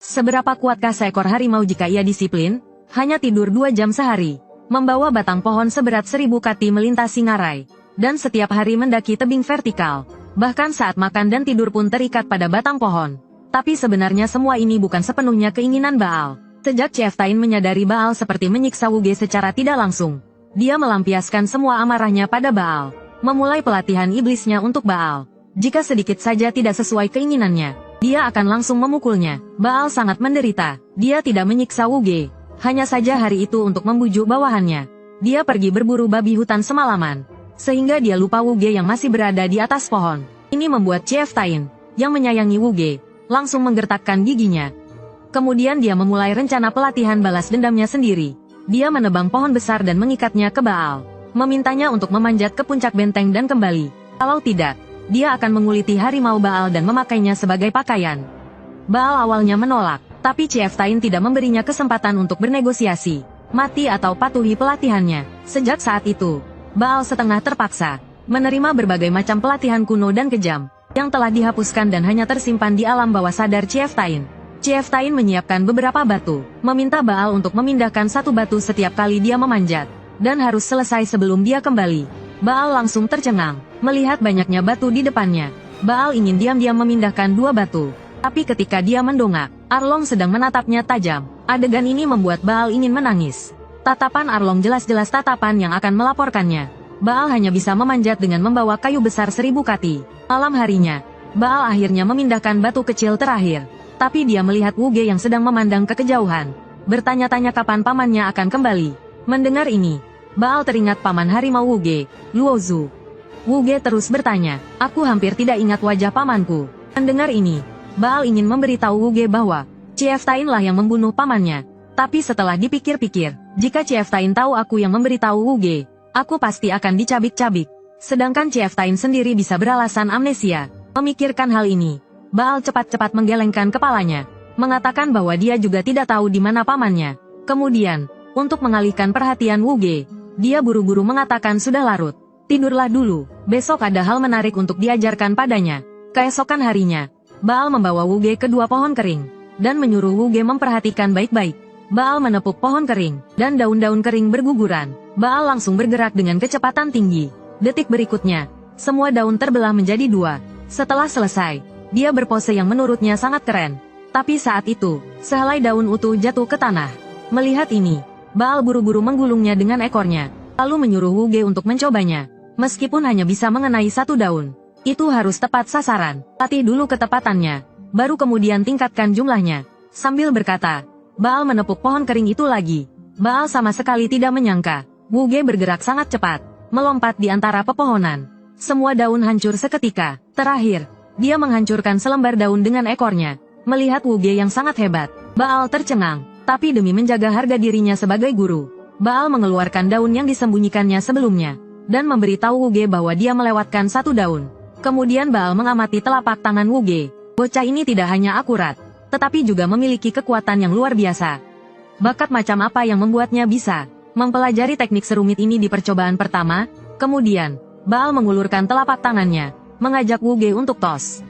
Seberapa kuatkah seekor harimau jika ia disiplin? Hanya tidur 2 jam sehari. Membawa batang pohon seberat 1000 kati melintasi ngarai. Dan setiap hari mendaki tebing vertikal. Bahkan saat makan dan tidur pun terikat pada batang pohon. Tapi sebenarnya semua ini bukan sepenuhnya keinginan Baal. Sejak Chieftain menyadari Baal seperti menyiksa Wuge secara tidak langsung. Dia melampiaskan semua amarahnya pada Baal. Memulai pelatihan iblisnya untuk Baal. Jika sedikit saja tidak sesuai keinginannya, dia akan langsung memukulnya. Baal sangat menderita. Dia tidak menyiksa Wuge. Hanya saja hari itu untuk membujuk bawahannya. Dia pergi berburu babi hutan semalaman. Sehingga dia lupa Wuge yang masih berada di atas pohon. Ini membuat Chieftain, yang menyayangi Wuge, langsung menggertakkan giginya. Kemudian dia memulai rencana pelatihan balas dendamnya sendiri. Dia menebang pohon besar dan mengikatnya ke Baal. Memintanya untuk memanjat ke puncak benteng dan kembali. Kalau tidak, dia akan menguliti harimau Baal dan memakainya sebagai pakaian. Baal awalnya menolak, tapi Chieftain tidak memberinya kesempatan untuk bernegosiasi. Mati atau patuhi pelatihannya. Sejak saat itu, Baal setengah terpaksa menerima berbagai macam pelatihan kuno dan kejam, yang telah dihapuskan dan hanya tersimpan di alam bawah sadar Chieftain. Chieftain menyiapkan beberapa batu, meminta Baal untuk memindahkan satu batu setiap kali dia memanjat, dan harus selesai sebelum dia kembali. Baal langsung tercengang, melihat banyaknya batu di depannya. Baal ingin diam-diam memindahkan 2 batu. Tapi ketika dia mendongak, Arlong sedang menatapnya tajam. Adegan ini membuat Baal ingin menangis. Tatapan Arlong jelas-jelas tatapan yang akan melaporkannya. Baal hanya bisa memanjat dengan membawa kayu besar 1000 kati. Malam harinya, Baal akhirnya memindahkan batu kecil terakhir. Tapi dia melihat Wuge yang sedang memandang ke kejauhan. Bertanya-tanya kapan pamannya akan kembali. Mendengar ini, Baal teringat paman harimau Wuge, Luozu. Wuge terus bertanya, "Aku hampir tidak ingat wajah pamanku." Mendengar ini, Baal ingin memberitahu Wuge bahwa Chieftain lah yang membunuh pamannya. Tapi setelah dipikir-pikir, jika Chieftain tahu aku yang memberitahu Wuge, aku pasti akan dicabik-cabik. Sedangkan Chieftain sendiri bisa beralasan amnesia. Memikirkan hal ini, Baal cepat-cepat menggelengkan kepalanya, mengatakan bahwa dia juga tidak tahu di mana pamannya. Kemudian, untuk mengalihkan perhatian Wuge, dia buru-buru mengatakan sudah larut. Tidurlah dulu, besok ada hal menarik untuk diajarkan padanya. Keesokan harinya, Baal membawa Wuge ke 2 pohon kering, dan menyuruh Wuge memperhatikan baik-baik. Baal menepuk pohon kering, dan daun-daun kering berguguran. Baal langsung bergerak dengan kecepatan tinggi. Detik berikutnya, semua daun terbelah menjadi 2. Setelah selesai, dia berpose yang menurutnya sangat keren. Tapi saat itu, sehelai daun utuh jatuh ke tanah. Melihat ini, Baal buru-buru menggulungnya dengan ekornya, lalu menyuruh Wuge untuk mencobanya. Meskipun hanya bisa mengenai 1 daun, itu harus tepat sasaran. Latih dulu ketepatannya, baru kemudian tingkatkan jumlahnya. Sambil berkata, Baal menepuk pohon kering itu lagi. Baal sama sekali tidak menyangka, Wuge bergerak sangat cepat, melompat di antara pepohonan. Semua daun hancur seketika. Terakhir, dia menghancurkan selembar daun dengan ekornya. Melihat Wuge yang sangat hebat, Baal tercengang. Tapi demi menjaga harga dirinya sebagai guru, Baal mengeluarkan daun yang disembunyikannya sebelumnya, dan memberitahu Wuge bahwa dia melewatkan 1 daun. Kemudian Baal mengamati telapak tangan Wuge. Bocah ini tidak hanya akurat, tetapi juga memiliki kekuatan yang luar biasa. Bakat macam apa yang membuatnya bisa mempelajari teknik serumit ini di percobaan pertama? Kemudian, Baal mengulurkan telapak tangannya, mengajak Wuge untuk tos.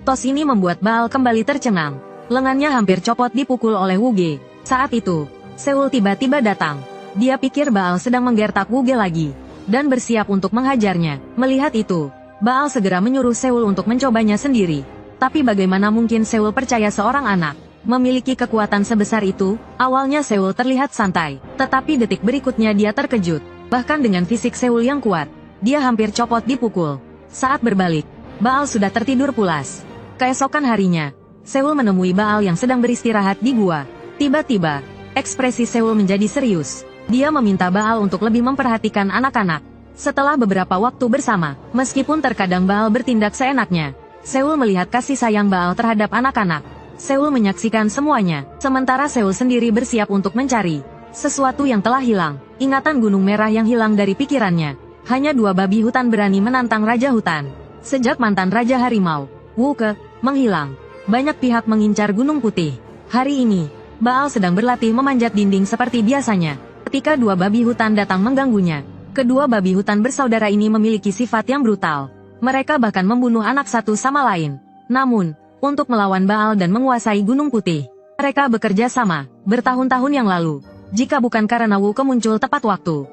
Tos ini membuat Baal kembali tercengang. Lengannya hampir copot dipukul oleh Wuge. Saat itu, Seul tiba-tiba datang. Dia pikir Baal sedang menggertak Wuge lagi, dan bersiap untuk menghajarnya. Melihat itu, Baal segera menyuruh Seul untuk mencobanya sendiri. Tapi bagaimana mungkin Seul percaya seorang anak memiliki kekuatan sebesar itu? Awalnya Seul terlihat santai, tetapi detik berikutnya dia terkejut. Bahkan dengan fisik Seul yang kuat, dia hampir copot dipukul. Saat berbalik, Baal sudah tertidur pulas. Keesokan harinya, Seul menemui Baal yang sedang beristirahat di gua. Tiba-tiba, ekspresi Seul menjadi serius. Dia meminta Baal untuk lebih memperhatikan anak-anak. Setelah beberapa waktu bersama, meskipun terkadang Baal bertindak seenaknya, Seul melihat kasih sayang Baal terhadap anak-anak. Seul menyaksikan semuanya, sementara Seul sendiri bersiap untuk mencari sesuatu yang telah hilang. Ingatan Gunung Merah yang hilang dari pikirannya. Hanya 2 babi hutan berani menantang Raja Hutan. Sejak mantan Raja Harimau, Wuke, menghilang, banyak pihak mengincar Gunung Putih. Hari ini, Baal sedang berlatih memanjat dinding seperti biasanya. Ketika 2 babi hutan datang mengganggunya, kedua babi hutan bersaudara ini memiliki sifat yang brutal. Mereka bahkan membunuh anak satu sama lain. Namun, untuk melawan Baal dan menguasai Gunung Putih, Mereka bekerja sama, bertahun-tahun yang lalu. Jika bukan karena Wu Ke muncul tepat waktu,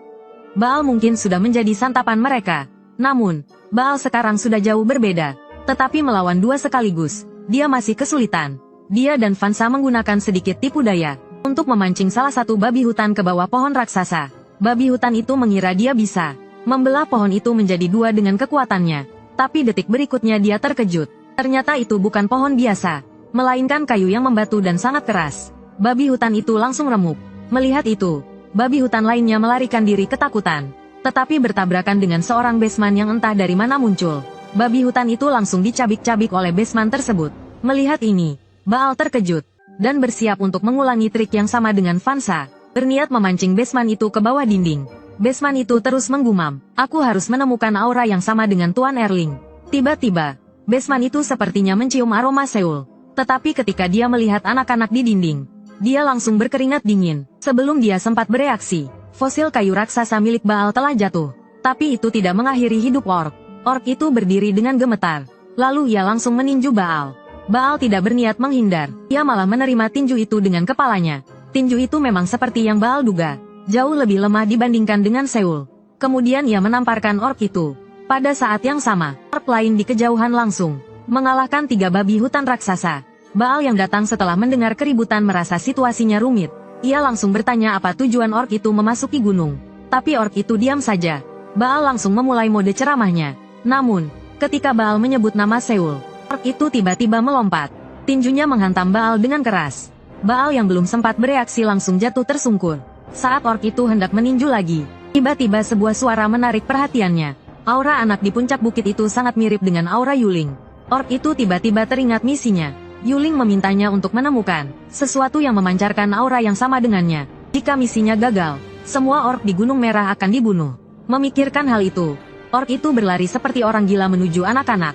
Baal mungkin sudah menjadi santapan mereka. Namun, Baal sekarang sudah jauh berbeda. Tetapi melawan dua sekaligus, dia masih kesulitan. Dia dan Vansa menggunakan sedikit tipu daya untuk memancing salah satu babi hutan ke bawah pohon raksasa. Babi hutan itu mengira dia bisa membelah pohon itu menjadi dua dengan kekuatannya. Tapi detik berikutnya dia terkejut. Ternyata itu bukan pohon biasa, melainkan kayu yang membatu dan sangat keras. Babi hutan itu langsung remuk. Melihat itu, babi hutan lainnya melarikan diri ketakutan. Tetapi bertabrakan dengan seorang Beastman yang entah dari mana muncul. Babi hutan itu langsung dicabik-cabik oleh Beastman tersebut. Melihat ini, Baal terkejut dan bersiap untuk mengulangi trik yang sama dengan Vansa. Berniat memancing Beastman itu ke bawah dinding. Beastman itu terus menggumam, "Aku harus menemukan aura yang sama dengan Tuan Erling." Tiba-tiba, Beastman itu sepertinya mencium aroma Seoul. Tetapi ketika dia melihat anak-anak di dinding, dia langsung berkeringat dingin. Sebelum dia sempat bereaksi, fosil kayu raksasa milik Baal telah jatuh. Tapi itu tidak mengakhiri hidup orc. Orc itu berdiri dengan gemetar. Lalu ia langsung meninju Baal. Baal tidak berniat menghindar. Ia malah menerima tinju itu dengan kepalanya. Tinju itu memang seperti yang Baal duga. Jauh lebih lemah dibandingkan dengan Seoul. Kemudian ia menamparkan orc itu. Pada saat yang sama, orc lain di kejauhan langsung mengalahkan 3 babi hutan raksasa. Baal yang datang setelah mendengar keributan merasa situasinya rumit. Ia langsung bertanya apa tujuan orc itu memasuki gunung. Tapi orc itu diam saja. Baal langsung memulai mode ceramahnya. Namun, ketika Baal menyebut nama Seoul, orc itu tiba-tiba melompat. Tinjunya menghantam Baal dengan keras. Baal yang belum sempat bereaksi langsung jatuh tersungkur. Saat orc itu hendak meninju lagi, tiba-tiba sebuah suara menarik perhatiannya. Aura anak di puncak bukit itu sangat mirip dengan aura Yuling. Orc itu tiba-tiba teringat misinya. Yuling memintanya untuk menemukan sesuatu yang memancarkan aura yang sama dengannya. Jika misinya gagal, semua orc di Gunung Merah akan dibunuh. Memikirkan hal itu, orc itu berlari seperti orang gila menuju anak-anak.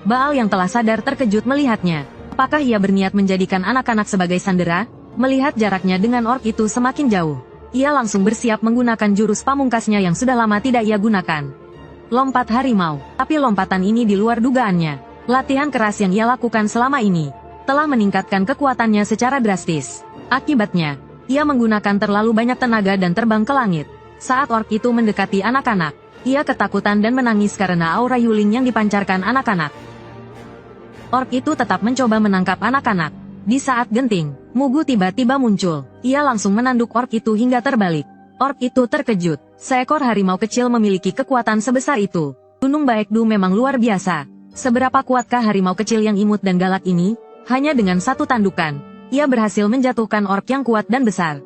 Baal yang telah sadar terkejut melihatnya. Apakah ia berniat menjadikan anak-anak sebagai sandera? Melihat jaraknya dengan orc itu semakin jauh, ia langsung bersiap menggunakan jurus pamungkasnya yang sudah lama tidak ia gunakan. Lompat harimau. Tapi lompatan ini di luar dugaannya. Latihan keras yang ia lakukan selama ini telah meningkatkan kekuatannya secara drastis. Akibatnya, ia menggunakan terlalu banyak tenaga dan terbang ke langit. Saat orc itu mendekati anak-anak, ia ketakutan dan menangis karena aura Yuling yang dipancarkan anak-anak. Orc itu tetap mencoba menangkap anak-anak. Di saat genting, Mugu tiba-tiba muncul. Ia langsung menanduk orc itu hingga terbalik. Orc itu terkejut. Seekor harimau kecil memiliki kekuatan sebesar itu. Gunung Baekdu memang luar biasa. Seberapa kuatkah harimau kecil yang imut dan galak ini? Hanya dengan satu tandukan, ia berhasil menjatuhkan orc yang kuat dan besar.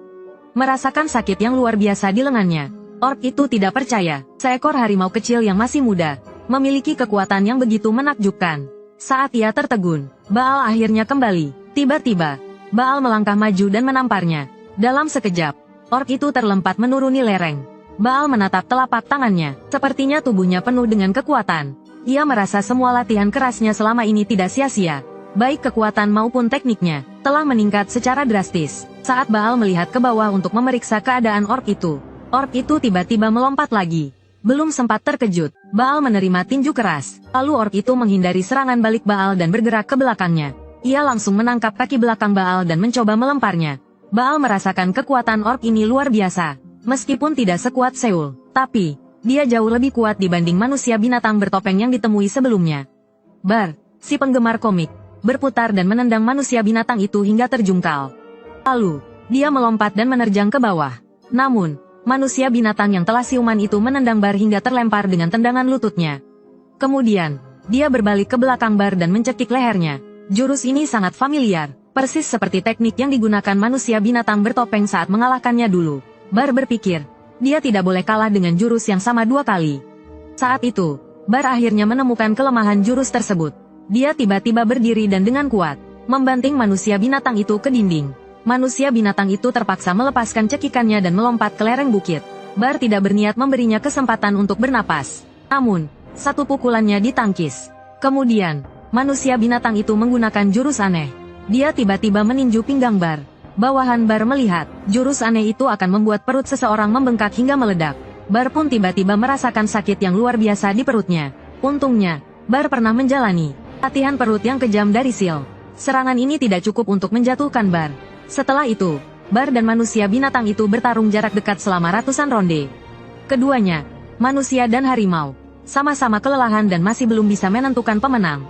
Merasakan sakit yang luar biasa di lengannya, orc itu tidak percaya. Seekor harimau kecil yang masih muda memiliki kekuatan yang begitu menakjubkan. Saat ia tertegun, Baal akhirnya kembali. Tiba-tiba, Baal melangkah maju dan menamparnya. Dalam sekejap, orc itu terlempar menuruni lereng. Baal menatap telapak tangannya. Sepertinya tubuhnya penuh dengan kekuatan. Ia merasa semua latihan kerasnya selama ini tidak sia-sia. Baik kekuatan maupun tekniknya telah meningkat secara drastis. Saat Baal melihat ke bawah untuk memeriksa keadaan orc itu tiba-tiba melompat lagi. Belum sempat terkejut, Baal menerima tinju keras. Lalu orc itu menghindari serangan balik Baal dan bergerak ke belakangnya. Ia langsung menangkap kaki belakang Baal dan mencoba melemparnya. Baal merasakan kekuatan orc ini luar biasa. Meskipun tidak sekuat Seoul, tapi dia jauh lebih kuat dibanding manusia binatang bertopeng yang ditemui sebelumnya. Bar, si penggemar komik, berputar dan menendang manusia binatang itu hingga terjungkal. Lalu, dia melompat dan menerjang ke bawah. Namun, manusia binatang yang telah siuman itu menendang Bar hingga terlempar dengan tendangan lututnya. Kemudian, dia berbalik ke belakang Bar dan mencekik lehernya. Jurus ini sangat familiar, persis seperti teknik yang digunakan manusia binatang bertopeng saat mengalahkannya dulu. Bar berpikir, dia tidak boleh kalah dengan jurus yang sama 2 kali. Saat itu, Bar akhirnya menemukan kelemahan jurus tersebut. Dia tiba-tiba berdiri dan dengan kuat membanting manusia binatang itu ke dinding. Manusia binatang itu terpaksa melepaskan cekikannya dan melompat ke lereng bukit. Bar tidak berniat memberinya kesempatan untuk bernapas. Namun, satu pukulannya ditangkis. Kemudian, manusia binatang itu menggunakan jurus aneh. Dia tiba-tiba meninju pinggang Bar. Bawahan Bar melihat, jurus aneh itu akan membuat perut seseorang membengkak hingga meledak. Bar pun tiba-tiba merasakan sakit yang luar biasa di perutnya. Untungnya, Bar pernah menjalani latihan perut yang kejam dari Seal. Serangan ini tidak cukup untuk menjatuhkan Bar. Setelah itu, Bar dan manusia binatang itu bertarung jarak dekat selama ratusan ronde. Keduanya, manusia dan harimau, sama-sama kelelahan dan masih belum bisa menentukan pemenang.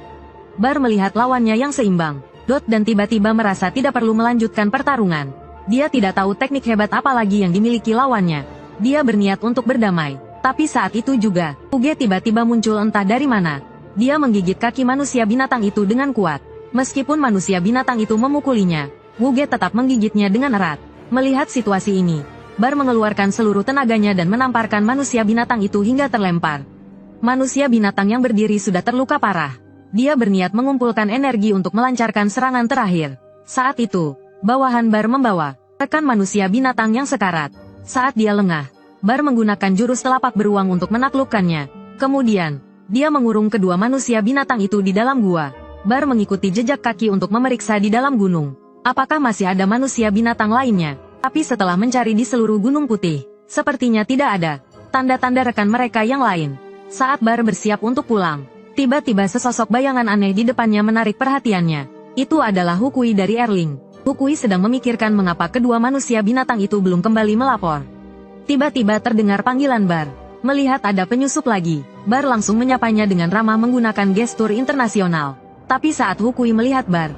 Bar melihat lawannya yang seimbang, dan tiba-tiba merasa tidak perlu melanjutkan pertarungan. Dia tidak tahu teknik hebat apa lagi yang dimiliki lawannya. Dia berniat untuk berdamai. Tapi saat itu juga, Uge tiba-tiba muncul entah dari mana. Dia menggigit kaki manusia binatang itu dengan kuat. Meskipun manusia binatang itu memukulinya, Uge tetap menggigitnya dengan erat. Melihat situasi ini, Bar mengeluarkan seluruh tenaganya dan menamparkan manusia binatang itu hingga terlempar. Manusia binatang yang berdiri sudah terluka parah. Dia berniat mengumpulkan energi untuk melancarkan serangan terakhir. Saat itu, bawahan Bar membawa rekan manusia binatang yang sekarat. Saat dia lengah, Bar menggunakan jurus telapak beruang untuk menaklukkannya. Kemudian, dia mengurung kedua manusia binatang itu di dalam gua. Bar mengikuti jejak kaki untuk memeriksa di dalam gunung. Apakah masih ada manusia binatang lainnya? Tapi setelah mencari di seluruh Gunung Putih, sepertinya tidak ada tanda-tanda rekan mereka yang lain. Saat Bar bersiap untuk pulang, tiba-tiba sesosok bayangan aneh di depannya menarik perhatiannya. Itu adalah Hukui dari Erling. Hukui sedang memikirkan mengapa kedua manusia binatang itu belum kembali melapor. Tiba-tiba terdengar panggilan Bar. Melihat ada penyusup lagi, Bar langsung menyapanya dengan ramah menggunakan gestur internasional. Tapi saat Hukui melihat Bar,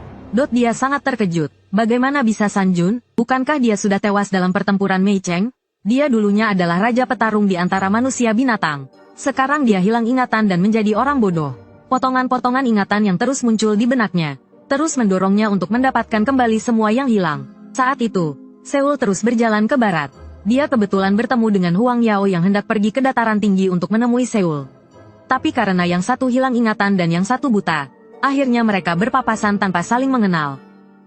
dia sangat terkejut. Bagaimana bisa Sanjun? Bukankah dia sudah tewas dalam pertempuran Mei Cheng? Dia dulunya adalah raja petarung di antara manusia binatang. Sekarang dia hilang ingatan dan menjadi orang bodoh. Potongan-potongan ingatan yang terus muncul di benaknya, terus mendorongnya untuk mendapatkan kembali semua yang hilang. Saat itu, Seul terus berjalan ke barat. Dia kebetulan bertemu dengan Huang Yao yang hendak pergi ke dataran tinggi untuk menemui Seul. Tapi karena yang satu hilang ingatan dan yang satu buta, akhirnya mereka berpapasan tanpa saling mengenal.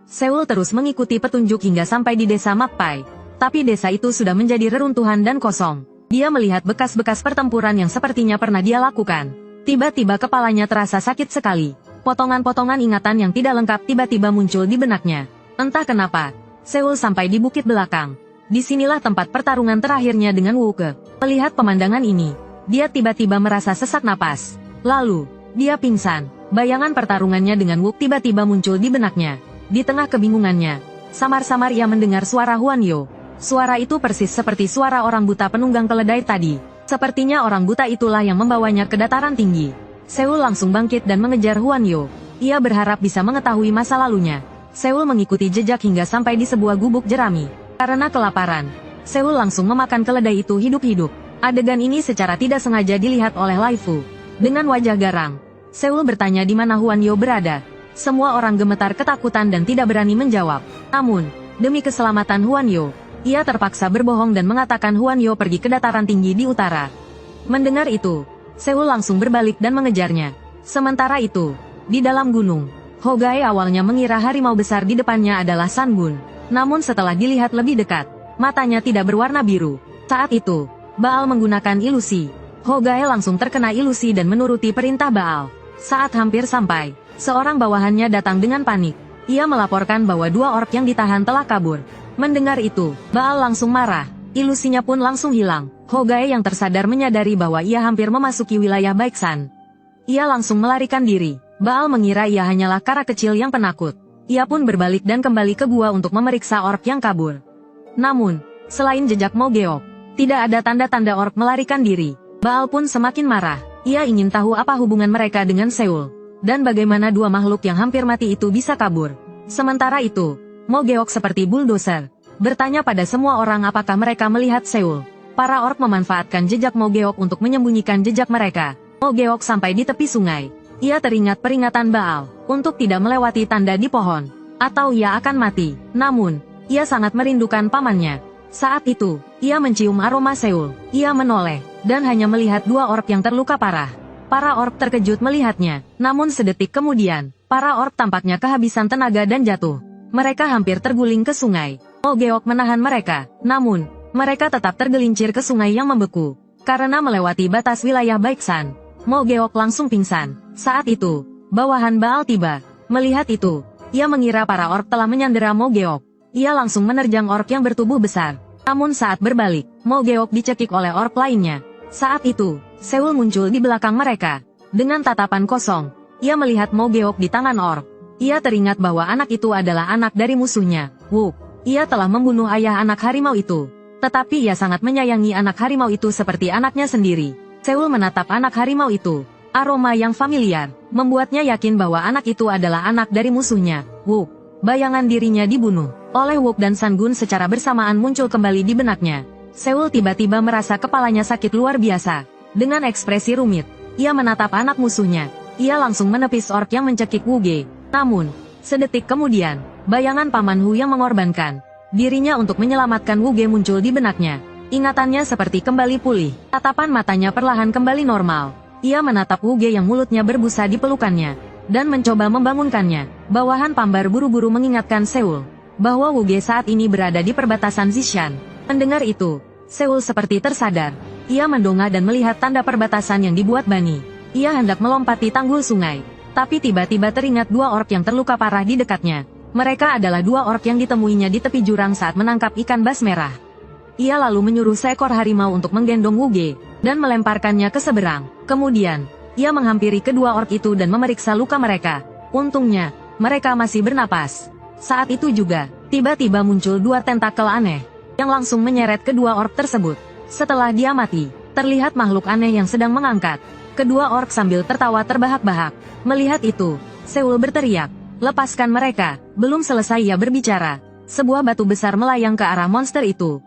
Seul terus mengikuti petunjuk hingga sampai di desa Makpai. Tapi desa itu sudah menjadi reruntuhan dan kosong. Dia melihat bekas-bekas pertempuran yang sepertinya pernah dia lakukan. Tiba-tiba kepalanya terasa sakit sekali. Potongan-potongan ingatan yang tidak lengkap tiba-tiba muncul di benaknya. Entah kenapa, Seul sampai di bukit belakang. Disinilah tempat pertarungan terakhirnya dengan Wuke. Melihat pemandangan ini, dia tiba-tiba merasa sesak napas. Lalu, dia pingsan. Bayangan pertarungannya dengan Wuk tiba-tiba muncul di benaknya. Di tengah kebingungannya, samar-samar ia mendengar suara Huan Yo. Suara itu persis seperti suara orang buta penunggang keledai tadi. Sepertinya orang buta itulah yang membawanya ke dataran tinggi. Seul langsung bangkit dan mengejar Huan Yo. Ia berharap bisa mengetahui masa lalunya. Seul mengikuti jejak hingga sampai di sebuah gubuk jerami. Karena kelaparan, Seul langsung memakan keledai itu hidup-hidup. Adegan ini secara tidak sengaja dilihat oleh Lai Fu. Dengan wajah garang, Seul bertanya di mana Huan Yo berada. Semua orang gemetar ketakutan dan tidak berani menjawab. Namun, demi keselamatan Huan Yo, ia terpaksa berbohong dan mengatakan Huan Yo pergi ke dataran tinggi di utara. Mendengar itu, Seul langsung berbalik dan mengejarnya. Sementara itu, di dalam gunung, Hogae awalnya mengira harimau besar di depannya adalah Sanbun. Namun setelah dilihat lebih dekat, matanya tidak berwarna biru. Saat itu, Baal menggunakan ilusi. Hogae langsung terkena ilusi dan menuruti perintah Baal. Saat hampir sampai, seorang bawahannya datang dengan panik. Ia melaporkan bahwa dua orc yang ditahan telah kabur. Mendengar itu, Baal langsung marah. Ilusinya pun langsung hilang. Hogae yang tersadar menyadari bahwa ia hampir memasuki wilayah Baeksan. Ia langsung melarikan diri. Baal mengira ia hanyalah kara kecil yang penakut. Ia pun berbalik dan kembali ke gua untuk memeriksa orc yang kabur. Namun, selain jejak Mogeok, tidak ada tanda-tanda orc melarikan diri. Baal pun semakin marah. Ia ingin tahu apa hubungan mereka dengan Seul. Dan bagaimana dua makhluk yang hampir mati itu bisa kabur. Sementara itu, Mogeok seperti bulldozer, bertanya pada semua orang apakah mereka melihat Seul. Para orc memanfaatkan jejak Mogeok untuk menyembunyikan jejak mereka. Mogeok sampai di tepi sungai. Ia teringat peringatan Baal untuk tidak melewati tanda di pohon, atau ia akan mati. Namun, ia sangat merindukan pamannya. Saat itu, ia mencium aroma Seul. Ia menoleh, dan hanya melihat dua orc yang terluka parah. Para orc terkejut melihatnya, namun sedetik kemudian, para orc tampaknya kehabisan tenaga dan jatuh. Mereka hampir terguling ke sungai. Mogeok menahan mereka, namun, mereka tetap tergelincir ke sungai yang membeku. Karena melewati batas wilayah Baeksan, Mogeok langsung pingsan. Saat itu, bawahan Baal tiba. Melihat itu, ia mengira para orc telah menyandera Mogeok. Ia langsung menerjang orc yang bertubuh besar. Namun saat berbalik, Mogeok dicekik oleh orc lainnya. Saat itu, Seul muncul di belakang mereka. Dengan tatapan kosong, ia melihat Mogeok di tangan orc. Ia teringat bahwa anak itu adalah anak dari musuhnya, Wook. Ia telah membunuh ayah anak harimau itu. Tetapi ia sangat menyayangi anak harimau itu seperti anaknya sendiri. Seul menatap anak harimau itu. Aroma yang familiar membuatnya yakin bahwa anak itu adalah anak dari musuhnya, Wook. Bayangan dirinya dibunuh oleh Wook dan Sangun secara bersamaan muncul kembali di benaknya. Seul tiba-tiba merasa kepalanya sakit luar biasa. Dengan ekspresi rumit, ia menatap anak musuhnya. Ia langsung menepis orc yang mencekik Wuge. Namun, sedetik kemudian, bayangan Paman Hu yang mengorbankan dirinya untuk menyelamatkan Wuge muncul di benaknya. Ingatannya seperti kembali pulih. Tatapan matanya perlahan kembali normal. Ia menatap Wuge yang mulutnya berbusa di pelukannya dan mencoba membangunkannya. Bawahan Pambar buru-buru mengingatkan Seul bahwa Wuge saat ini berada di perbatasan Zishan. Mendengar itu, Seul seperti tersadar. Ia mendongak dan melihat tanda perbatasan yang dibuat Bani. Ia hendak melompati tanggul sungai. Tapi tiba-tiba teringat dua orc yang terluka parah di dekatnya. Mereka adalah dua orc yang ditemuinya di tepi jurang saat menangkap ikan bas merah. Ia lalu menyuruh seekor harimau untuk menggendong Wuge dan melemparkannya ke seberang. Kemudian, ia menghampiri kedua orc itu dan memeriksa luka mereka. Untungnya, mereka masih bernapas. Saat itu juga, tiba-tiba muncul dua tentakel aneh yang langsung menyeret kedua orc tersebut. Setelah dia mati, terlihat makhluk aneh yang sedang mengangkat kedua orc sambil tertawa terbahak-bahak. Melihat itu, Seul berteriak, "Lepaskan mereka!" Belum selesai ia berbicara, sebuah batu besar melayang ke arah monster itu.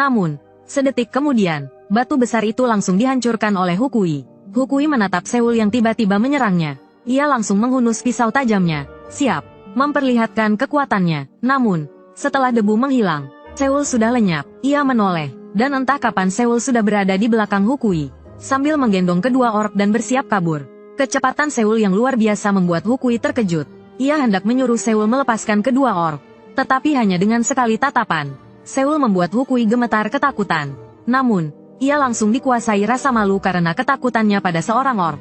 Namun, sedetik kemudian, batu besar itu langsung dihancurkan oleh Hukui. Hukui menatap Seul yang tiba-tiba menyerangnya. Ia langsung menghunus pisau tajamnya, siap memperlihatkan kekuatannya. Namun, setelah debu menghilang, Seul sudah lenyap. Ia menoleh, dan entah kapan Seul sudah berada di belakang Hukui, sambil menggendong kedua orc dan bersiap kabur. Kecepatan Seul yang luar biasa membuat Hukui terkejut. Ia hendak menyuruh Seul melepaskan kedua orc. Tetapi hanya dengan sekali tatapan, Seul membuat Hukui gemetar ketakutan. Namun, ia langsung dikuasai rasa malu karena ketakutannya pada seorang orc.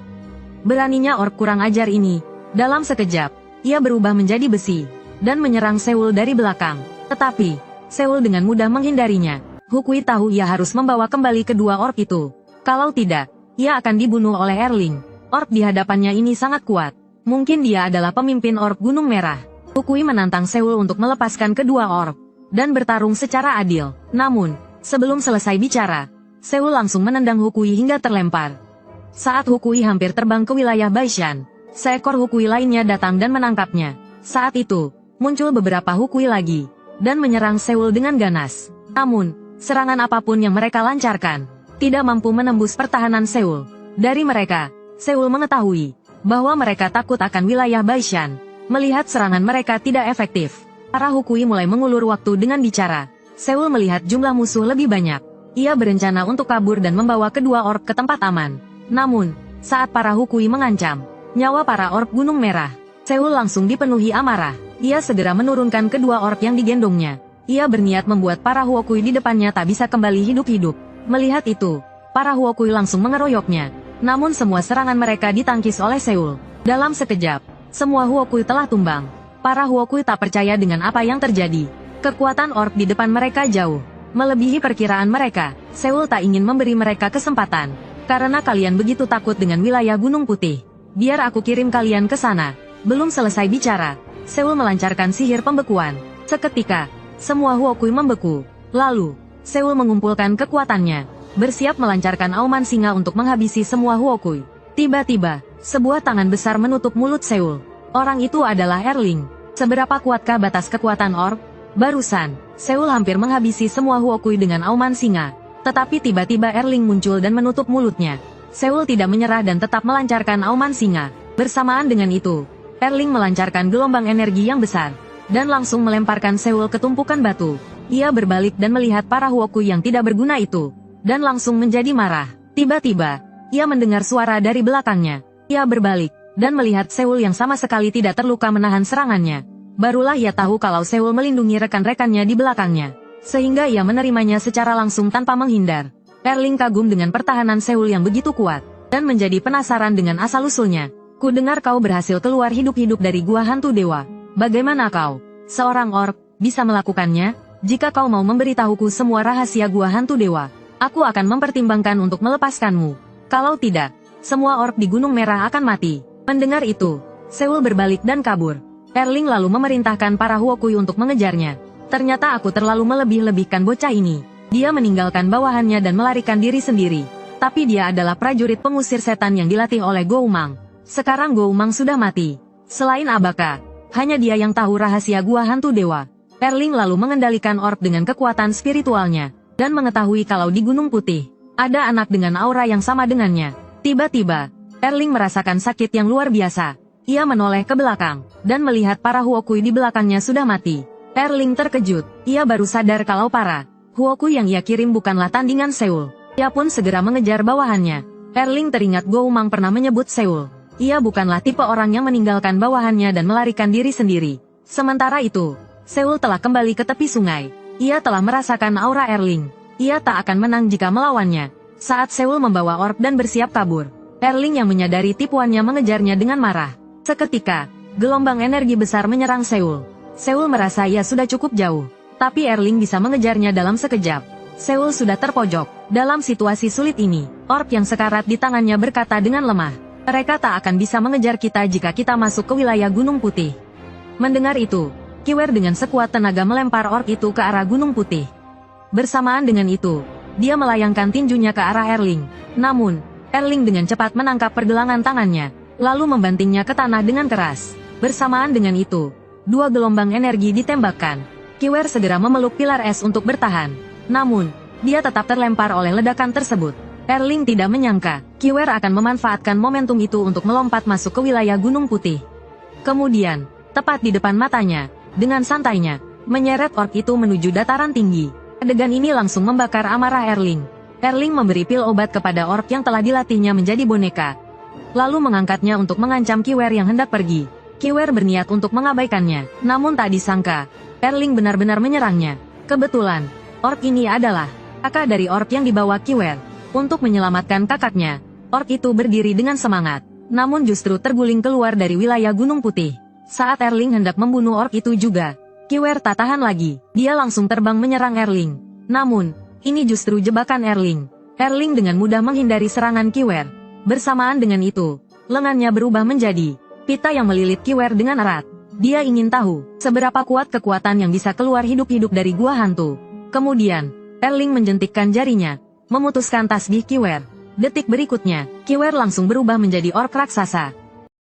Beraninya orc kurang ajar ini. Dalam sekejap, ia berubah menjadi besi, dan menyerang Seul dari belakang. Tetapi, Seul dengan mudah menghindarinya. Hukui tahu ia harus membawa kembali kedua orc itu. Kalau tidak, ia akan dibunuh oleh Erling. Orc di hadapannya ini sangat kuat. Mungkin dia adalah pemimpin orc Gunung Merah. Hukui menantang Seul untuk melepaskan kedua orc dan bertarung secara adil. Namun, sebelum selesai bicara, Seul langsung menendang Hukui hingga terlempar. Saat Hukui hampir terbang ke wilayah Baishan, seekor Hukui lainnya datang dan menangkapnya. Saat itu, muncul beberapa Hukui lagi dan menyerang Seul dengan ganas. Namun, serangan apapun yang mereka lancarkan tidak mampu menembus pertahanan Seul. Dari mereka, Seul mengetahui bahwa mereka takut akan wilayah Baishan. Melihat serangan mereka tidak efektif, para Hukui mulai mengulur waktu dengan bicara. Seul melihat jumlah musuh lebih banyak. Ia berencana untuk kabur dan membawa kedua orc ke tempat aman. Namun, saat para Hukui mengancam nyawa para orc Gunung Merah, Seul langsung dipenuhi amarah. Ia segera menurunkan kedua orc yang digendongnya. Ia berniat membuat para Hukui di depannya tak bisa kembali hidup-hidup. Melihat itu, para Hukui langsung mengeroyoknya. Namun semua serangan mereka ditangkis oleh Seul. Dalam sekejap, semua Hukui telah tumbang. Para Hukui tak percaya dengan apa yang terjadi. Kekuatan orc di depan mereka jauh melebihi perkiraan mereka. Seul tak ingin memberi mereka kesempatan. Karena kalian begitu takut dengan wilayah Gunung Putih, biar aku kirim kalian ke sana. Belum selesai bicara, Seul melancarkan sihir pembekuan. Seketika, semua Hukui membeku. Lalu, Seul mengumpulkan kekuatannya, bersiap melancarkan auman singa untuk menghabisi semua Hukui. Tiba-tiba, sebuah tangan besar menutup mulut Seul. Orang itu adalah Erling. Seberapa kuatkah batas kekuatan orc? Barusan, Seul hampir menghabisi semua Hukui dengan auman singa. Tetapi tiba-tiba Erling muncul dan menutup mulutnya. Seul tidak menyerah dan tetap melancarkan auman singa. Bersamaan dengan itu, Erling melancarkan gelombang energi yang besar dan langsung melemparkan Seul ke tumpukan batu. Ia berbalik dan melihat para Hukui yang tidak berguna itu, dan langsung menjadi marah. Tiba-tiba, ia mendengar suara dari belakangnya. Ia berbalik dan melihat Seul yang sama sekali tidak terluka menahan serangannya. Barulah ia tahu kalau Seul melindungi rekan-rekannya di belakangnya, sehingga ia menerimanya secara langsung tanpa menghindar. Erling kagum dengan pertahanan Seul yang begitu kuat, dan menjadi penasaran dengan asal-usulnya. Ku dengar kau berhasil keluar hidup-hidup dari gua hantu dewa. Bagaimana kau, seorang orc, bisa melakukannya? Jika kau mau memberitahuku semua rahasia gua hantu dewa, aku akan mempertimbangkan untuk melepaskanmu. Kalau tidak, semua orc di Gunung Merah akan mati. Mendengar itu, Seul berbalik dan kabur. Erling lalu memerintahkan para Huokui untuk mengejarnya. Ternyata aku terlalu melebih-lebihkan bocah ini. Dia meninggalkan bawahannya dan melarikan diri sendiri. Tapi dia adalah prajurit pengusir setan yang dilatih oleh Goumang. Sekarang Goumang sudah mati. Selain Abaka, hanya dia yang tahu rahasia gua hantu dewa. Erling lalu mengendalikan orb dengan kekuatan spiritualnya, dan mengetahui kalau di Gunung Putih, ada anak dengan aura yang sama dengannya. Tiba-tiba, Erling merasakan sakit yang luar biasa. Ia menoleh ke belakang, dan melihat para Huokui di belakangnya sudah mati. Erling terkejut, ia baru sadar kalau para Huokui yang ia kirim bukanlah tandingan Seul. Ia pun segera mengejar bawahannya. Erling teringat Goumang pernah menyebut Seul. Ia bukanlah tipe orang yang meninggalkan bawahannya dan melarikan diri sendiri. Sementara itu, Seul telah kembali ke tepi sungai. Ia telah merasakan aura Erling. Ia tak akan menang jika melawannya. Saat Seul membawa orb dan bersiap kabur, Erling yang menyadari tipuannya mengejarnya dengan marah. Seketika, gelombang energi besar menyerang Seul. Seul merasa ia sudah cukup jauh, tapi Erling bisa mengejarnya dalam sekejap. Seul sudah terpojok. Dalam situasi sulit ini, orb yang sekarat di tangannya berkata dengan lemah, "Mereka tak akan bisa mengejar kita jika kita masuk ke wilayah Gunung Putih." Mendengar itu, Kiwer dengan sekuat tenaga melempar orb itu ke arah Gunung Putih. Bersamaan dengan itu, dia melayangkan tinjunya ke arah Erling. Namun, Erling dengan cepat menangkap pergelangan tangannya, lalu membantingnya ke tanah dengan keras. Bersamaan dengan itu, dua gelombang energi ditembakkan. Kiwer segera memeluk pilar es untuk bertahan. Namun, dia tetap terlempar oleh ledakan tersebut. Erling tidak menyangka, Kiwer akan memanfaatkan momentum itu untuk melompat masuk ke wilayah Gunung Putih. Kemudian, tepat di depan matanya, dengan santainya, menyeret orb itu menuju dataran tinggi. Adegan ini langsung membakar amarah Erling. Erling memberi pil obat kepada orb yang telah dilatihnya menjadi boneka, lalu mengangkatnya untuk mengancam Kiwer yang hendak pergi. Kiwer berniat untuk mengabaikannya, namun tak disangka, Erling benar-benar menyerangnya. Kebetulan, orb ini adalah kakak dari orb yang dibawa Kiwer. Untuk menyelamatkan kakaknya, orb itu berdiri dengan semangat, namun justru terguling keluar dari wilayah Gunung Putih. Saat Erling hendak membunuh orb itu juga, Kiwer tak tahan lagi. Dia langsung terbang menyerang Erling. Namun, ini justru jebakan Erling. Erling dengan mudah menghindari serangan Kiwer. Bersamaan dengan itu, lengannya berubah menjadi pita yang melilit Kiwer dengan erat. Dia ingin tahu seberapa kuat kekuatan yang bisa keluar hidup-hidup dari gua hantu. Kemudian, Erling menjentikkan jarinya, memutuskan tasbih Kiwer. Detik berikutnya, Kiwer langsung berubah menjadi ork raksasa.